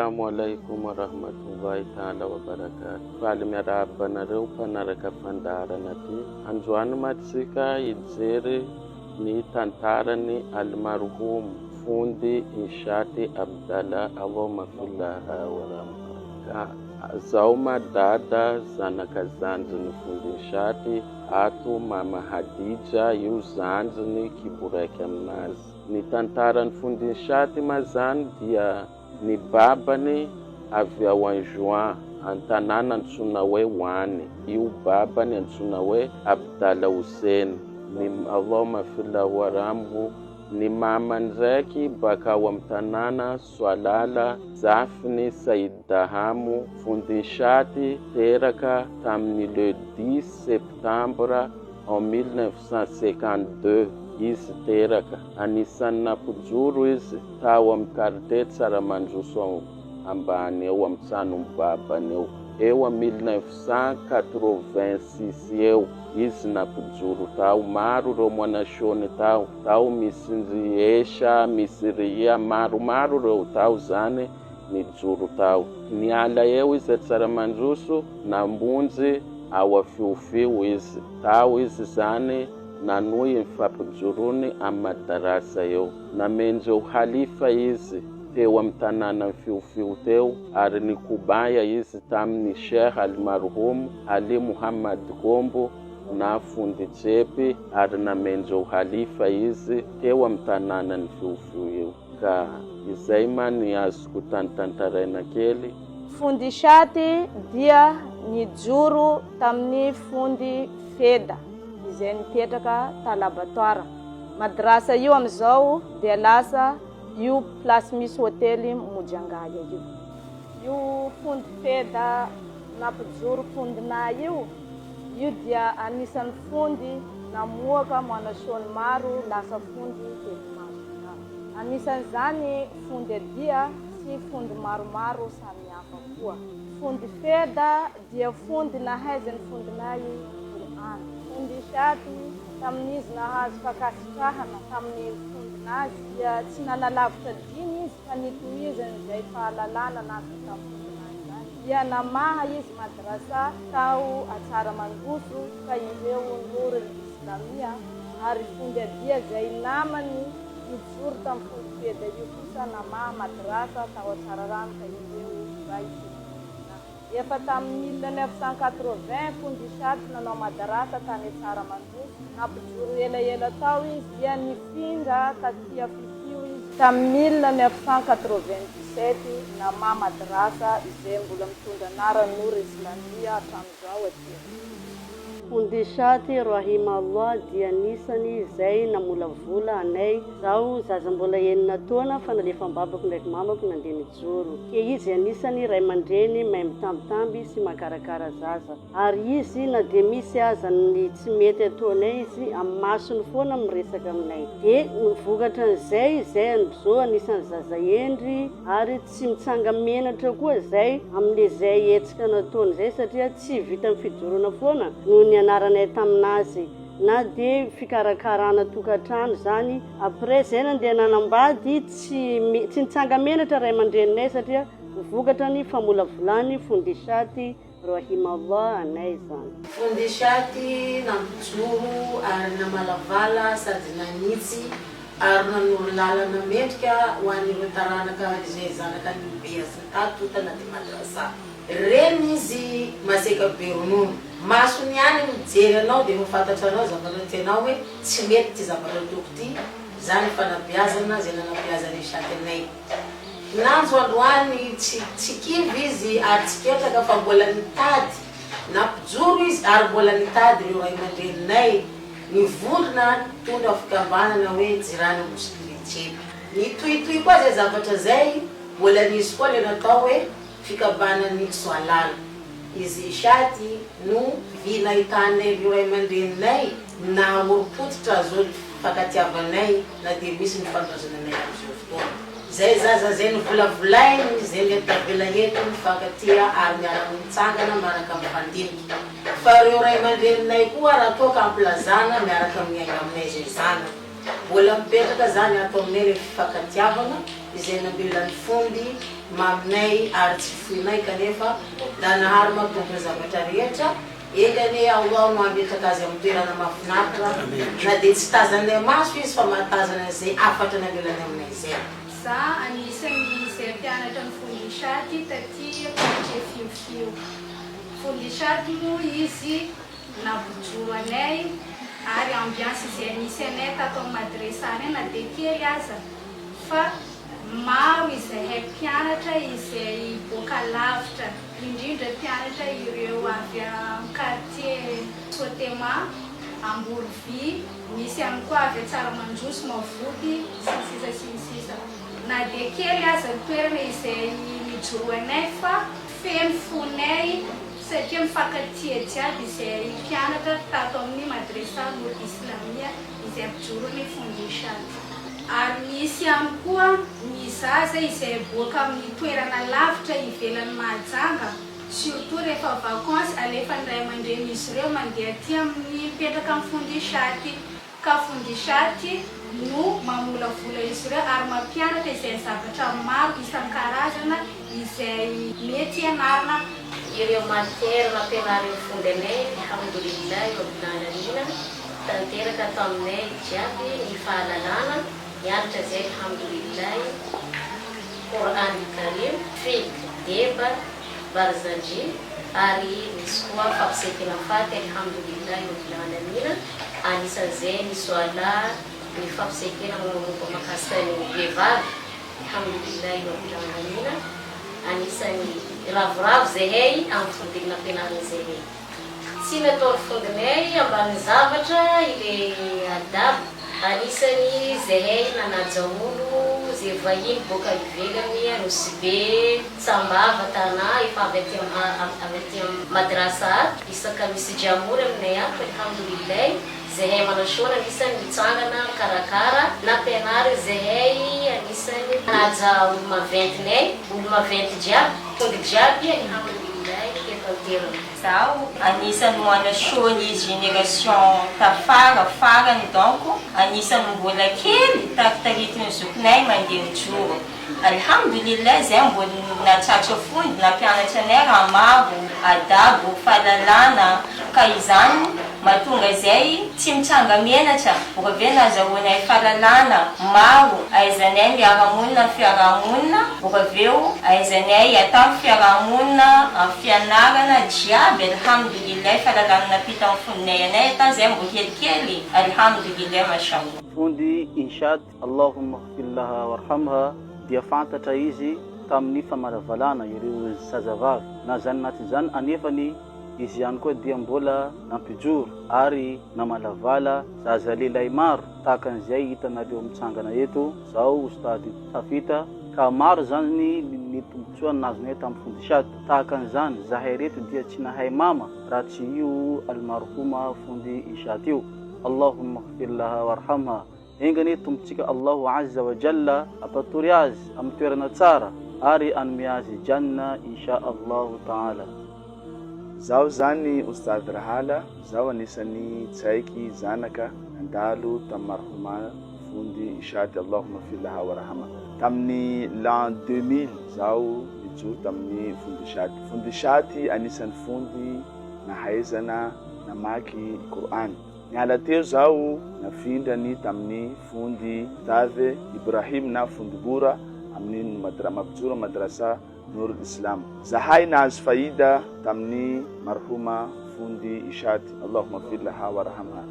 Assalamualaikum warahmatullahi ta'ala wabarakatuh. Faly miarahaba anareo mpanaraka fandaharana ty. Androany matsika hijery ny tantarany almarhum Fundi Inshaty Abdallah Allahumma fillaha warahmatullahi. Zao madada zanaka zanjiny Fundi Inshaty ato mama Hadija io zanjiny kiboraiky aminazy. Ny tantarany Fundi Inshaty mazany dia ny babany avy ao Anjoan an-tanàna antsoina hoe Wany. Io babany antsoina hoe Abdallah Hussein. Ny Allahumma fillahu warhamhu. Ny mamany ndraiky baka ao amin'ny tanàna Soalala Zafiny Said Dahamo Fundi Inshaty teraka tamin'ny le 10 septembre en 1952. Izy teraka anisan'ny nampijoro izy tao amin'ny quartier Tsaramandroso ambany eo amin'ny tranon'ny babany eo. Eo amin'ny 1986 eo izy nampijoro tao. Maro reo mwanasiony tao misy Esa, misy Ria, maro reo tao zany nijoro tao. Niala eo izy Tsaramandroso namonjy ao afiofio izy. Tao izy zany nanohy ny fampijorony amin'ny madarasa eo. Namendreo halifa izy teo amin'ny tanàna fiofio teo ary nikobaya izy tamin'ny Sheikh almarhum Ali Muhammad Gombo na Fundi Tsepy ary namendreo halifa izy teo amin'ny tanàna ny fiofio eo. Ka izay ma ny azoko tantaraina kely. Fundi Inshaty dia nijoro tamin'ny Fundi Feda izay nipetraka Talabatoire. Madrasa io amizao dia lasa io place misy hotely Mojangaya io. Io Fundi Feda nampijoro Fundina io dia anisan'ny Fundi namoaka mwanasiony maro lasa Fundi Telimashina. Anisan'izany Fundi dia sy Fundi maromaro samihafa koa. Fundi Feda dia Fundi nahaizany Fundinay Qur'an. Fundi Inshaty tamin'izy nahazo fakasitrahana tamin'ny Fundinazy dia tsy nanalavitra dimy izy fa nitohizany izay fahalalana nazy tamin'ny Fundinazy zany. Dia namaha izy madrasa tao Tsaramandroso ka ireo Nour Islamia ary Fundi dia izay namany nijoro tamin'ny Fundi Feda io kosa namaha madrasa tao Tsararano ka ireo Ray. Efa tamin'ny 1980 Fundi Inshaty nanao madarasa tany Tsaramandroso. Nampijoro ela tao izy dia nifindra taty Afiofio izy tamin'ny 1997 namaha madarasa izay mbola mitondra anarana Nour Islamia hatramin'izao aty. Fundi Inshaty rahimallah dia anisany izay namolavola anay zao zaza mbola 9 taona fa nalefam-babako ndraiky mamako nandeha nijoro. Ke izy anisany ray aman-dreny mahay mitambitamby sy makarakara zaza. Ary izy na dia misy aza ny tsy mety ataonay izy amin'ny masony foana miresaka aminay. Dia nivokatra an'izay izay am'izao anisan'ny zaza endry ary tsy mitsanga menatra koa zay amin'le zay etsika nataony zay satria tsy vita amin'ny fijorona foana no anaranay taminazy na dia fikarakarana tokantrano zany. Après zay nandeha nanambady tsy nitsanga menatra ray aman-dreninay satria vokatra ny famolavolany Fundi Inshaty rahimallah anay zany. Fundi Inshaty nampijoro ary namalavala sady nanitsy ary nanoro lalana mendrika ho an'ireo taranaka izay zanaka nibe azy tato tanaty madrasa. Reny izy maseka be ronono. Masony ihany mijery anao dia mafantatra anao zavatra tianao hoe tsy mety ty zavatra toko ty. Zany fanabeazana zay nanabeazana Inshaty anay. Nanjo androany tsy kivy izy ary tsy ketraka fa mbola nitady. Nampijoro izy ary mbola nitady ireo ray aman-dreninay. Nivondrona tondra fikambanana hoe jirany Muslim. Nitohitohy koa zay zavatra zay mbola nisy koa le natao hoe fikambanan'ny Soalala. Izy Inshaty no vinahitanay ireo ray aman-dreninay na moropototra zao fakatiavanay na dia misy ny fandrazananay am'izao fotoana. Zay zaza zay nivolavolainy zay miatavela eto mifankatia ary miaraka mitsangana miaraka mifandiniky. Fa ireo ray aman-dreninay koa raha toaka ampilazana miaraka miaina aminay zay zana. Mbola mipetraka zany ato aminay le fifankatiavana izay nambelan'ny Fundi maminay ary tsy foinay kanefa da nahary mampitondra zavatra rehetra engany Allah no ametraka azy amin'ny toerana mahafinaritra na dia tsy tazanay maso izy fa mahatazana izay afatra namelany aminay izay. Za anisan'ny izay mpianatra ny Fondishaty taty quartier Fiofio. Fondishaty moa izy nabojoro anay ary ambiance izay anisy anay tato amin'ny madresa any na dia kely aza fa maro izay mpianatra izay boaka lavitra indrindra mpianatra ireo avy amin'ny quartier Sotema, Amborovy, misy ihany koa avy Tsaramanjosy, Mavoty, sisa. Na dia kely aza ny toerana izay mijoro anay fa feno fonay satria mifankatia jiaby izay mpianatra tato amin'ny madresa Nord Islamia izay mijoro ny Fondishaty. Ary misy ihany koa ny zaza izay boaka amin'ny toerana lavitra ivelan'ny Mahajanga, surtout rehefa vacances alefan'ny ray aman-drenin'izy ireo mandeha aty amin'ny mipetraka amin'ny Fondishaty. Ka Fondishaty no mamolavola izy ireo ary mampianatra izay zavatra maro isan-karazana izay mety ianarana. Ireo matière nampianarin'ny fondanay alhamdulillah rabbil alamin tanteraka taminay jiaby ny fahalalana mianatra zay alhamdulillah Quran Karim, fiqh, deba, barzanji ary misy koa fampisehoana faty alhamdulillah rabbil alamin. Anisan'izay ny soala ny fampisehoana momba mahakasika ny vehivavy alhamdulillah rabbil alamin. Anisan'ny ravoravo zahay amin'ny fondina ampianarana zahay. Tsy nataony fondinay ambany zavatra ile adab. Anisan'ny zahay nanaja olo zay vahiny boaka ivelany Anosibe, Tsambava, Tana efa avy aty amin'ny madrasa isaka misy jamory aminay ato alhamdulillah. Zahay manasoana anisany mitsangana karakara nampianary zahay anisany naja olo maventinay, olo maventy jiaby, tonga jiaby alhamdulillah efanterana. Zaho anisany manasoa ny génération tafarany donc anisany mbola kely taritarity zokinay mandeha mijoro. Alhamdulillah zay mbola natratra fondy nampianatra anay raha maro adabo fahalalana ka izany mahatonga zay tsy mitsanga menatra boka avy nazahoanay fahalalana maro ahaizanay miara-monina amin'ny fiarahamonina boka avy eo ahaizanay atao amin'ny fiarahamonina amin'ny fianarana jiaby alhamdulillah fahalalana napita amin'ny fondinay anay ata zay mbo kelikely alhamdulillah mashallah. Fundi Inshat Allahumma ighfir laha warhamha dia fantatra izy tamin'ny famaravalana ireo zazavavy na zany naty zany anefany izy ihany koa dia mbola nampijoro ary namalavala zaza lehilahy maro tahaka an'izay hitanareo mitsangana eto zao Ustady Tafita ka maro zany ny tombotsoa nazonay tamin'ny Fondishaty tahaka an'izany zahay reto dia tsy nahay mama raha tsy io almarhuma Fundi Inshat io. Allahumma ighfir laha warhamha. Engany tombotsika Allahu Azza wa Jalla apatory azy amin'ny toerana tsara ary anome azy janna insha Allahu Ta'ala. Zaho zany Ustady Rahala, zaho anisan'ny tsaiky zanaka andalo tamin'ny marhuma Fundi Inshat Allahumma ighfir laha warhamha. Tamin'ny l'an 2000 zaho nijoro tamin'ny Fondishaty. Fondishaty anisan'ny fondy nahaizana namaky Quran. Niala teo zaho nafindrany tamin'ny Fundi Ustady Ibrahim na Fundi Bora amin'ny mampijoro madrasa Nord Islam. Zahay nahazo faida tamin'ny marhuma Fundi Inshat Allahumma ighfir laha warhamha.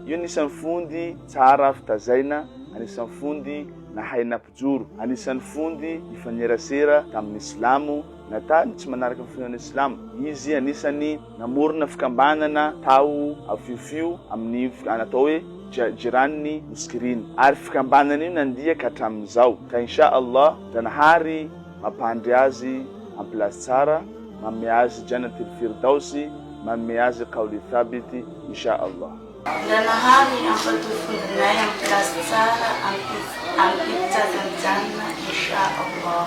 Io anisan'ny fondy tsara fitazaina, anisan'ny fondy nahay nampijoro, anisan'ny fondy ifanerasera tamin'ny Islamo natany tsy manaraka amin'ny finoana Islam. Izy anisany namorona fikambanana tao afiofio amin'ny natao hoe jiran'ny muskiriny ary fikambanana io nandia ka hatramin'izao ka insha Allah danahary mampandry azy amin'ny plasy tsara, manome azy Jannatul Firdausi, manome azy qawli thabiti insha Allah. Danahary ampatory fondinay amin'ny plasy tsara amin'ny pitsazanjanna insha Allah.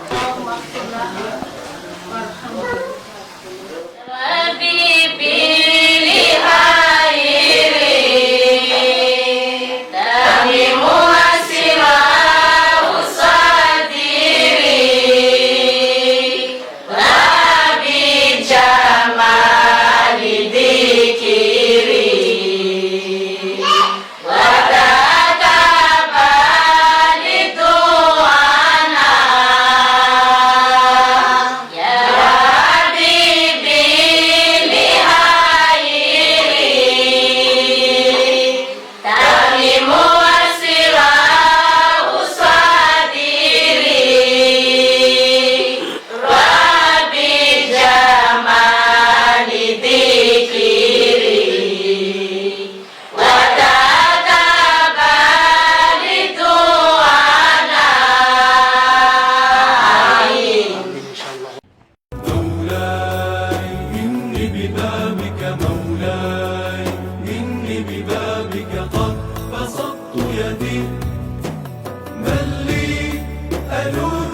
بسطت يدي من لي ألوذ